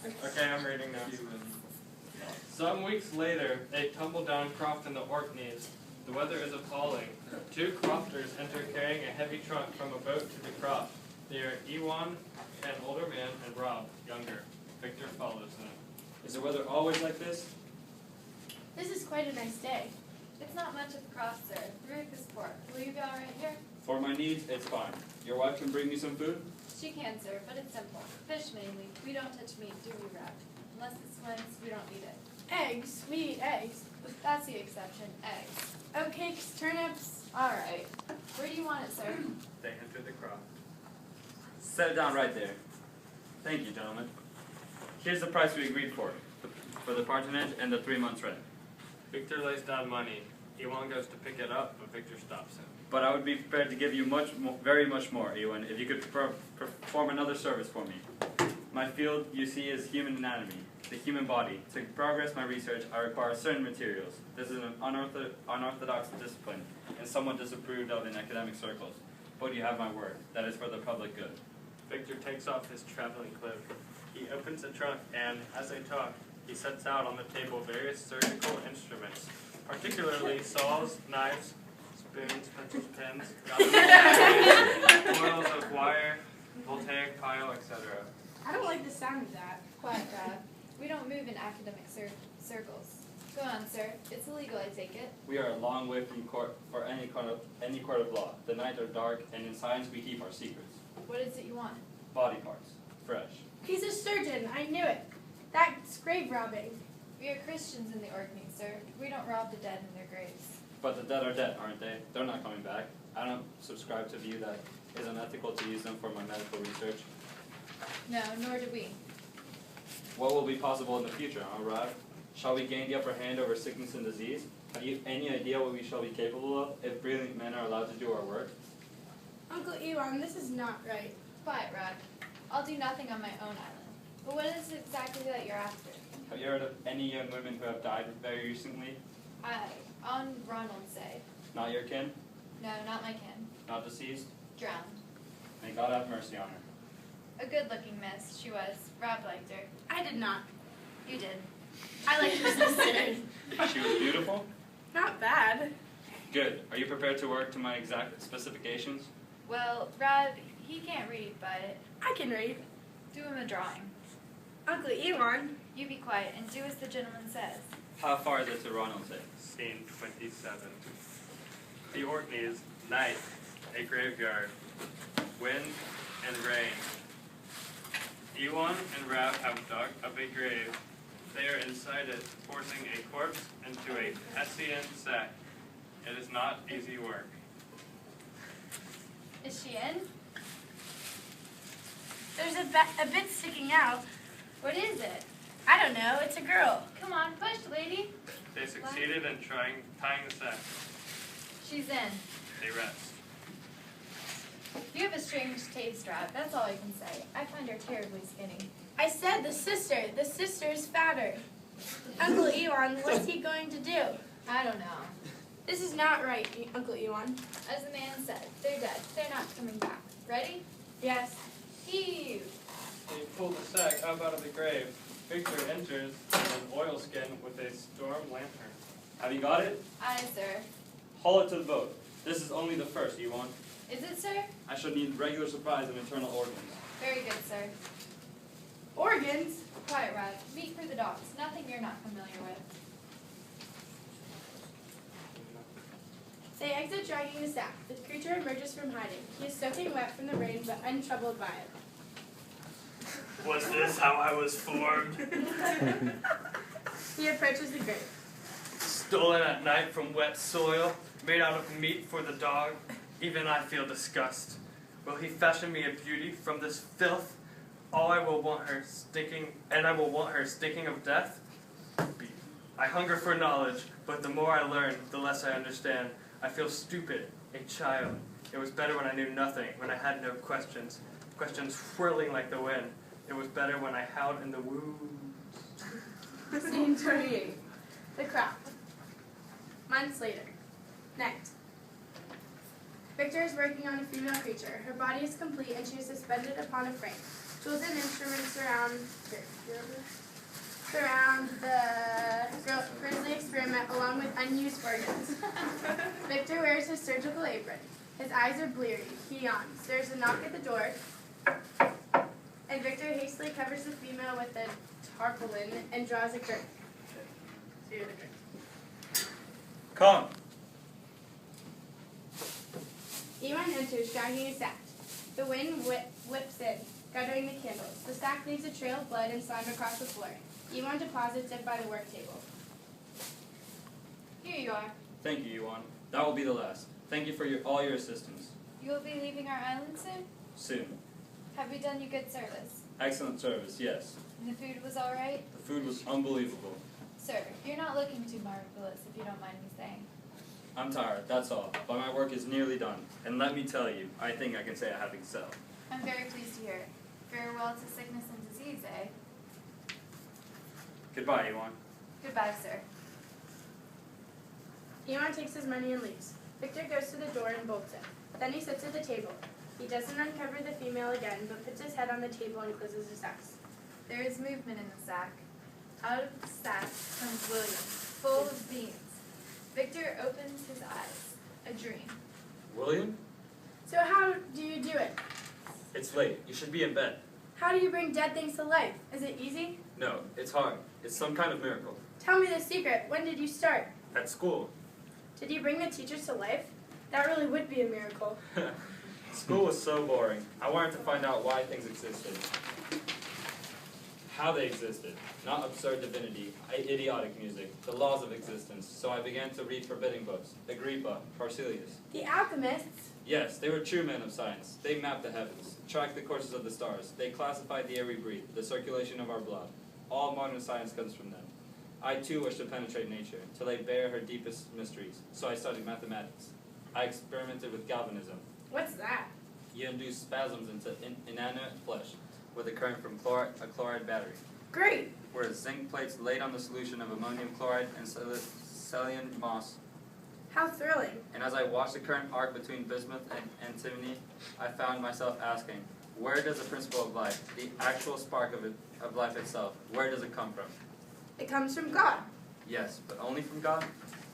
Okay, I'm reading now. Some weeks later, a tumble-down croft in the Orkneys. The weather is appalling. Two crofters enter carrying a heavy trunk from a boat to the croft. They are Ewan, an older man, and Rob, younger. Victor follows them. Is the weather always like this? This is quite a nice day. It's not much of a croft, sir. The roof is poor. Will you be all right here? For my needs, it's fine. Your wife can bring me some food? She can, sir, but it's simple. Fish mainly. We don't touch meat, do we, Rob? Unless it swims, we don't eat it. Eggs. We eat eggs. That's the exception. Eggs. Oatcakes, turnips. All right. Where do you want it, sir? They enter the croft. Set it down right there. Thank you, gentlemen. Here's the price we agreed for the patronage and the 3 months rent. Victor lays down money. Ewan goes to pick it up, but Victor stops him. But I would be prepared to give you very much more, Ewan, if you could perform another service for me. My field, you see, is human anatomy, the human body. To progress my research, I require certain materials. This is an unorthodox discipline, and somewhat disapproved of in academic circles. But you have my word. That is for the public good. Victor takes off his traveling cloak. He opens the trunk, and as they talk, he sets out on the table various surgical instruments, particularly saws, knives, spoons, pencils, pens, coils of wire, voltaic pile, etc. I don't like the sound of that. Quiet, Rob. We don't move in academic circles. Go on, sir. It's illegal, I take it. We are a long way from court for any court of law. The nights are dark, and in science we keep our secrets. What is it you want? Body parts, fresh. He's a surgeon. I knew it. That's grave robbing. We are Christians in the Orkneys, sir. We don't rob the dead in their graves. But the dead are dead, aren't they? They're not coming back. I don't subscribe to the view that it is unethical to use them for my medical research. No, nor do we. What will be possible in the future, huh, Rod? Shall we gain the upper hand over sickness and disease? Have you any idea what we shall be capable of if brilliant men are allowed to do our work? Uncle Ewan, this is not right. Quiet, Rod. I'll do nothing on my own island. But what is it exactly that you're after? Have you heard of any young women who have died very recently? On Ronald's side. Not your kin? No, not my kin. Not deceased? Drowned. May God have mercy on her. A good-looking miss, she was. Rob liked her. I did not. You did. I like your sisters. She was beautiful? Not bad. Good. Are you prepared to work to my exact specifications? Well, Rob, he can't read, but I can read. do him a drawing. Uncle Ewan. You be quiet and do as the gentleman says. How far is it to Ronald's Day? Scene 27. The Orkneys, night, a graveyard, wind and rain. Ewan and Rab have dug up a grave. They are inside it, forcing a corpse into a Hessian sack. It is not easy work. Is she in? There's a bit sticking out. What is it? I don't know. It's a girl. Come on, push, lady. They succeeded in tying the sack. She's in. They rest. You have a strange taste, Rob. That's all I can say. I find her terribly skinny. I said the sister. The sister is fatter. Uncle Ewan, what's he going to do? I don't know. This is not right, Uncle Ewan. As the man said, they're dead. They're not coming back. Ready? Yes. Heave! They pull the sack up out of the grave. Victor enters in an oilskin with a storm lantern. Have you got it? Aye, sir. Haul it to the boat. This is only the first, Ewan. Is it, sir? I shall need regular supplies of internal organs. Very good, sir. Organs? Quiet, Rob. Meat for the dogs. Nothing you're not familiar with. They exit dragging the sack. The creature emerges from hiding. He is soaking wet from the rain, but untroubled by it. Was this how I was formed? He approaches the grave. Stolen at night from wet soil, made out of meat for the dog. Even I feel disgust. Will he fashion me a beauty from this filth? I will want her stinking of death. I hunger for knowledge, but the more I learn, the less I understand. I feel stupid, a child. It was better when I knew nothing, when I had no questions. Questions whirling like the wind. It was better when I howled in the woos. Scene 28. The craft. Months later. Night. Victor is working on a female creature. Her body is complete and she is suspended upon a frame. Tools and instruments surround her. surround the grisly experiment along with unused organs. Victor wears his surgical apron. His eyes are bleary. He yawns. There's a knock at the door, and Victor hastily covers the female with a tarpaulin and draws a curtain. Come. Ewan enters, dragging a sack. The wind whips in, guttering the candles. The sack leaves a trail of blood and slime across the floor. Ewan deposits it by the work table. Here you are. Thank you, Yuan. That will be the last. Thank you for all your assistance. You will be leaving our island soon? Soon. Have we done you good service? Excellent service, yes. And the food was all right? The food was unbelievable. Sir, you're not looking too marvelous, if you don't mind me saying. I'm tired, that's all. But my work is nearly done. And let me tell you, I think I can say I have excelled. I'm very pleased to hear it. Farewell to sickness and disease, eh? Goodbye, Yuan. Goodbye, sir. Ewan takes his money and leaves. Victor goes to the door and bolts it. Then he sits at the table. He doesn't uncover the female again, but puts his head on the table and closes his eyes. There is movement in the sack. Out of the sack comes William, full of beans. Victor opens his eyes. A dream. William? So how do you do it? It's late. You should be in bed. How do you bring dead things to life? Is it easy? No, it's hard. It's some kind of miracle. Tell me the secret. When did you start? At school. Did you bring the teachers to life? That really would be a miracle. School was so boring. I wanted to find out why things existed. How they existed. Not absurd divinity, idiotic music, the laws of existence. So I began to read forbidden books. Agrippa, Parsilius. The alchemists? Yes, they were true men of science. They mapped the heavens, tracked the courses of the stars. They classified the air we breathe, the circulation of our blood. All modern science comes from them. I too wish to penetrate nature, to lay bare her deepest mysteries. So I studied mathematics. I experimented with galvanism. What's that? You induce spasms into inanimate flesh with a current from a chloride battery. Great. Whereas zinc plates laid on the solution of ammonium chloride and Sicilian moss. How thrilling. And as I watched the current arc between bismuth and antimony, I found myself asking, where does the principle of life, the actual spark of life itself, where does it come from? It comes from God. Yes, but only from God?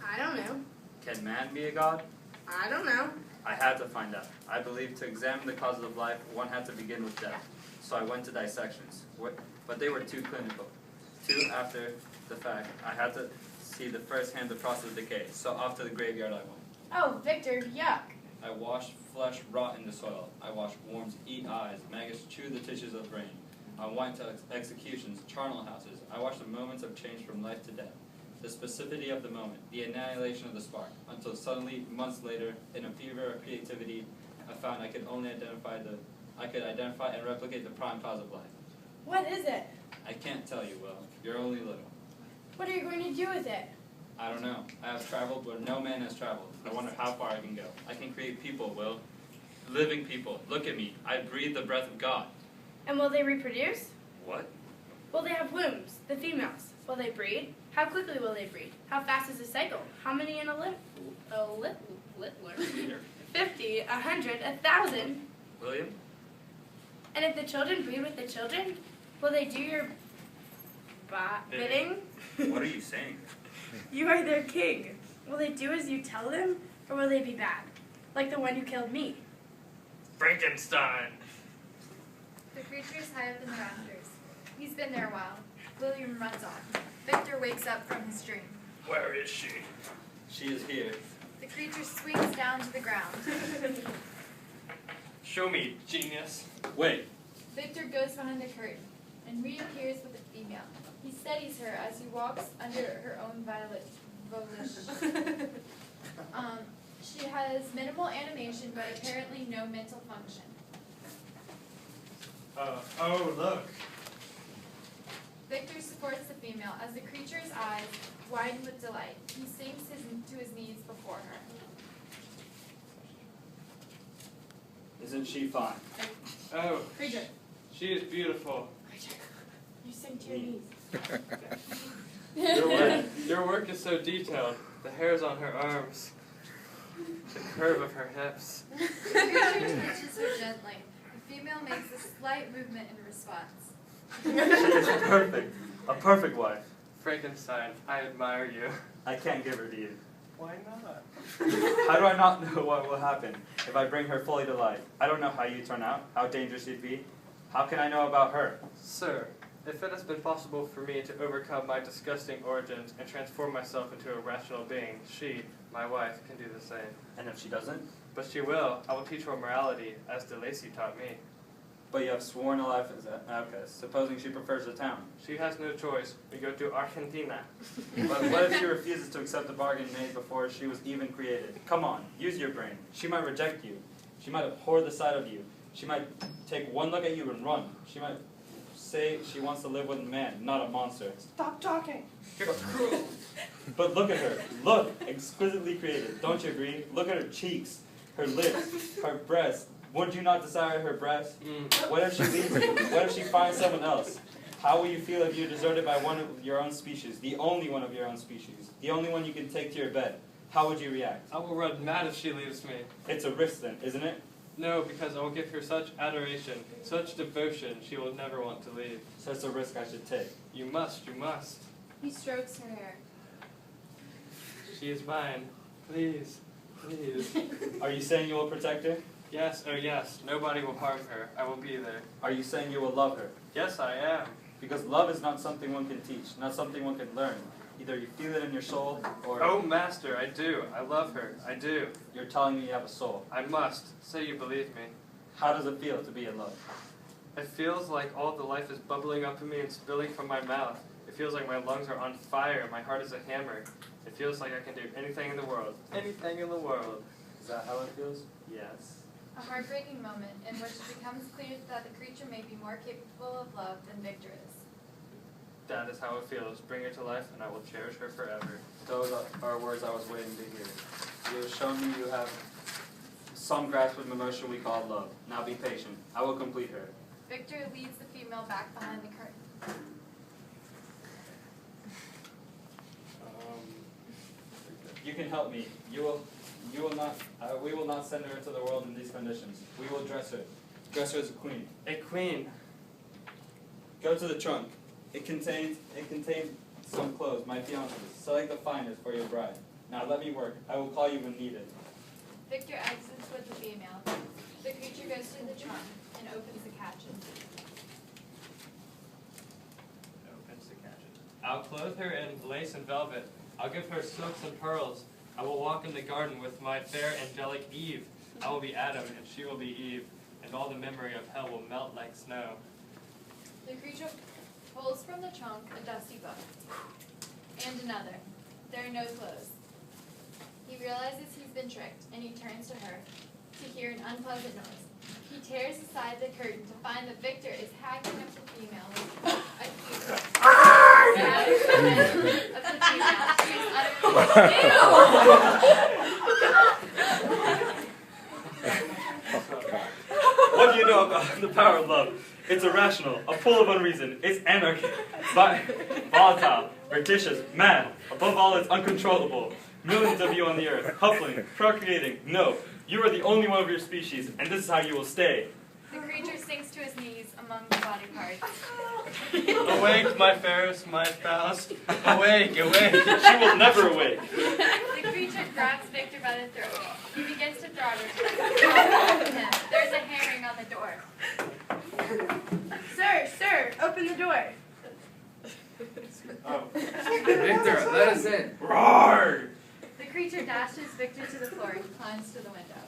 I don't know. Can man be a god? I don't know. I had to find out. I believed to examine the causes of life, one had to begin with death. So I went to dissections, but they were too clinical. Too after the fact, I had to see the first-hand the process of decay. So off to the graveyard I went. Oh, Victor, yuck. I watched flesh rot in the soil. I watched worms eat eyes, maggots chew the tissues of brain. I went to executions, charnel houses. I watched the moments of change from life to death. The specificity of the moment, the annihilation of the spark, until suddenly, months later, in a fever of creativity, I found I could identify and replicate the prime cause of life. What is it? I can't tell you, Will. You're only little. What are you going to do with it? I don't know. I have traveled where no man has traveled. I wonder how far I can go. I can create people, Will. Living people. Look at me. I breathe the breath of God. And will they reproduce? What? Will they have wombs? The females. Will they breed? How quickly will they breed? How fast is the cycle? How many in a littler? 50, 100, 1,000. William? And if the children breed with the children, will they do your bidding? What are you saying? You are their king. Will they do as you tell them, or will they be bad? Like the one who killed me. Frankenstein. The creature's high up in the rafters. He's been there a while. William runs off. Victor wakes up from his dream. Where is she? She is here. The creature swings down to the ground. Show me, genius. Wait. Victor goes behind the curtain and reappears with a female. He steadies her as he walks under her own volition. She has minimal animation, but apparently no mental function. Oh, look. Victor supports the female as the creature's eyes widen with delight. He sinks to his knees before her. Isn't she fine? Oh, Creature. she is beautiful. You sink to your knees. Your work is so detailed. The hairs on her arms, the curve of her hips. The creature touches her gently. The female makes a slight movement in response. She is perfect. A perfect wife. Frankenstein, I admire you. I can't give her to you. Why not? How do I not know what will happen if I bring her fully to life? I don't know how you turn out, how dangerous you'd be. How can I know about her? Sir, if it has been possible for me to overcome my disgusting origins and transform myself into a rational being, she, my wife, can do the same. And if she doesn't? But she will. I will teach her morality, as DeLacy taught me. But you have sworn a life as an outcast, supposing she prefers the town. She has no choice. We go to Argentina. But what if she refuses to accept the bargain made before she was even created? Come on, use your brain. She might reject you. She might abhor the sight of you. She might take one look at you and run. She might say she wants to live with a man, not a monster. Stop talking. You're cruel. But look at her. Look, exquisitely created. Don't you agree? Look at her cheeks, her lips, her breasts. Would you not desire her breasts? What if she leaves you? What if she finds someone else? How will you feel if you're deserted by one of your own species, the only one of your own species, the only one you can take to your bed? How would you react? I will run mad if she leaves me. It's a risk then, isn't it? No, because I will give her such adoration, such devotion, she will never want to leave. So it's a risk I should take. You must, you must. He strokes her hair. She is mine. Please, please. Are you saying you will protect her? Yes, oh yes, nobody will harm her. I will be there. Are you saying you will love her? Yes, I am. Because love is not something one can teach, not something one can learn. Either you feel it in your soul, or Oh, master, I do. I love her. I do. you're telling me you have a soul. I must. Say you believe me. How does it feel to be in love? It feels like all the life is bubbling up in me and spilling from my mouth. It feels like my lungs are on fire. My heart is a hammer. It feels like I can do anything in the world. Anything in the world. Is that how it feels? Yes. A heartbreaking moment in which it becomes clear that the creature may be more capable of love than Victor is. That is how it feels. Bring her to life, and I will cherish her forever. Those are words I was waiting to hear. You have shown me you have some grasp of emotion we call love. Now be patient. I will complete her. Victor leads the female back behind the curtain. You can help me. You will not. We will not send her into the world in these conditions. We will dress her as a queen. A queen. Go to the trunk. It contains some clothes, my fiance's. Select the finest for your bride. Now let me work. I will call you when needed. Victor exits with the female. The creature goes to the trunk and opens the catches. Opens the catches. I'll clothe her in lace and velvet. I'll give her silks and pearls. I will walk in the garden with my fair angelic Eve. I will be Adam, and she will be Eve, and all the memory of hell will melt like snow. The creature pulls from the trunk a dusty book. And another. There are no clothes. He realizes he's been tricked, and he turns to her to hear an unpleasant noise. He tears aside the curtain to find that Victor is hacking up the female with a cube. Of the female, she is What do you know about the power of love? It's irrational, a pull of unreason. It's anarchy, volatile, fictitious, mad. Above all, it's uncontrollable. Millions of you on the earth, coupling, procreating. No, you are the only one of your species, and this is how you will stay. The creature sinks to his knees among the body parts. Awake, my fairest, my Faust. Awake, awake. She will never awake. The creature grabs Victor by the throat. He begins to throttle him. There's a hammering on the door. Sir, open the door. Oh. Victor, let us in. Roar! The creature dashes Victor to the floor and climbs to the window.